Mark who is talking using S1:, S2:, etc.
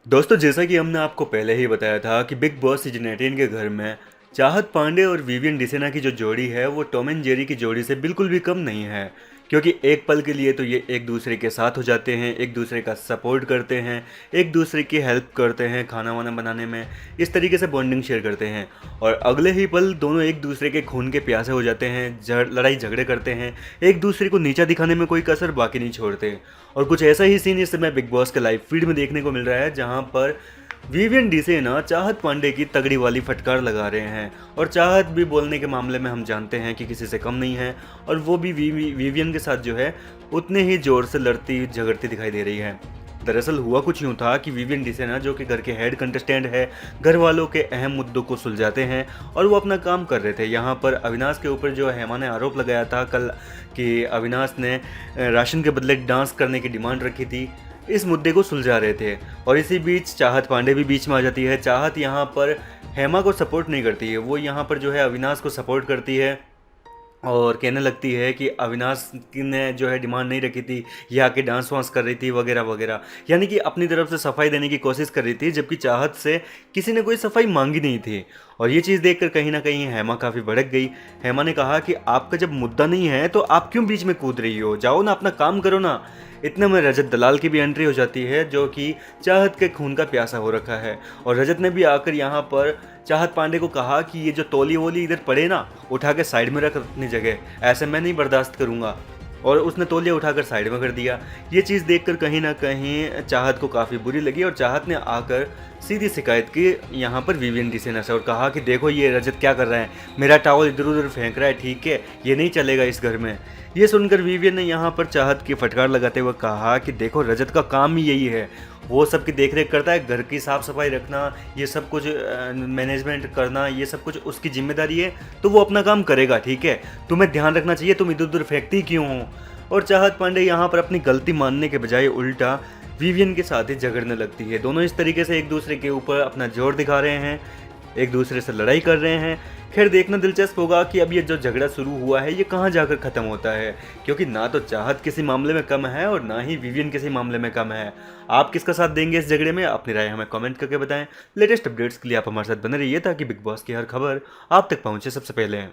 S1: दोस्तों, जैसा कि हमने आपको पहले ही बताया था कि बिग बॉस सीजन 18 के घर में चाहत पांडे और विवियन डिसेना की जो जोड़ी है वो टॉम एंड जेरी की जोड़ी से बिल्कुल भी कम नहीं है। क्योंकि एक पल के लिए तो ये एक दूसरे के साथ हो जाते हैं, एक दूसरे का सपोर्ट करते हैं, एक दूसरे की हेल्प करते हैं खाना वाना बनाने में, इस तरीके से बॉन्डिंग शेयर करते हैं। और अगले ही पल दोनों एक दूसरे के खून के प्यासे हो जाते हैं, लड़ाई झगड़े करते हैं, एक दूसरे को नीचा दिखाने में कोई कसर बाकी नहीं छोड़ते। और कुछ ऐसा ही सीन इस समय बिग बॉस के लाइव फीड में देखने को मिल रहा है, जहां पर विवियन डिसेना चाहत पांडे की तगड़ी वाली फटकार लगा रहे हैं। और चाहत भी बोलने के मामले में हम जानते हैं कि किसी से कम नहीं है, और वो भी विवियन के साथ जो है उतने ही जोर से लड़ती झगड़ती दिखाई दे रही है। दरअसल हुआ कुछ यूँ था कि विवियन डिसेना, जो कि घर के हेड कंटेस्टेंट है, घर वालों के अहम मुद्दों को सुलझाते हैं और वो अपना काम कर रहे थे। यहाँ पर अविनाश के ऊपर जो हेमा ने आरोप लगाया था कल कि अविनाश ने राशन के बदले डांस करने की डिमांड रखी थी, इस मुद्दे को सुलझा रहे थे। और इसी बीच चाहत पांडे भी बीच में आ जाती है। चाहत यहाँ पर हेमा को सपोर्ट नहीं करती है, वो यहाँ पर जो है अविनाश को सपोर्ट करती है और कहने लगती है कि अविनाश ने जो है डिमांड नहीं रखी थी, ये आके डांस वांस कर रही थी वगैरह वगैरह, यानी कि अपनी तरफ से सफाई देने की कोशिश कर रही थी, जबकि चाहत से किसी ने कोई सफाई मांगी नहीं थी। और ये चीज़ देखकर कहीं ना कहीं हेमा काफ़ी भड़क गई। हेमा ने कहा कि आपका जब मुद्दा नहीं है तो आप क्यों बीच में कूद रही हो, जाओ ना अपना काम करो ना। इतने में रजत दलाल की भी एंट्री हो जाती है, जो कि चाहत के खून का प्यासा हो रखा है। और रजत ने भी आकर यहाँ पर चाहत पांडे को कहा कि ये जो तौली वोली इधर पड़े ना, उठा के साइड में रख अपनी जगह, ऐसे मैं नहीं बर्दाश्त करूँगा। और उसने तौलिया उठाकर साइड में कर दिया। ये चीज़ देखकर कहीं ना कहीं चाहत को काफ़ी बुरी लगी और चाहत ने आकर सीधी शिकायत की यहाँ पर विवियन डिसेना से और कहा कि देखो ये रजत क्या कर रहा है, मेरा टावल इधर उधर फेंक रहा है, ठीक है, ये नहीं चलेगा इस घर में। ये सुनकर विवियन ने यहाँ पर चाहत की फटकार लगाते हुए कहा कि देखो रजत का काम ही यही है, वो सबकी देख रेख करता है, घर की साफ़ सफाई रखना, ये सब कुछ मैनेजमेंट करना, ये सब कुछ उसकी जिम्मेदारी है, तो वो अपना काम करेगा, ठीक है, तुम्हें ध्यान रखना चाहिए, तुम इधर उधर फेंकती क्यों हो। और चाहत पांडे यहाँ पर अपनी गलती मानने के बजाय उल्टा विवियन के साथ ही झगड़ने लगती है। दोनों इस तरीके से एक दूसरे के ऊपर अपना जोर दिखा रहे हैं, एक दूसरे से लड़ाई कर रहे हैं। खैर देखना दिलचस्प होगा कि अब ये जो झगड़ा शुरू हुआ है ये कहाँ जाकर ख़त्म होता है, क्योंकि ना तो चाहत किसी मामले में कम है और ना ही विवियन किसी मामले में कम है। आप किसका साथ देंगे इस झगड़े में, अपनी राय हमें कमेंट करके बताएं। लेटेस्ट अपडेट्स के लिए आप हमारे साथ बने रहिए ताकि बिग बॉस की हर खबर आप तक पहुँचे सबसे पहले।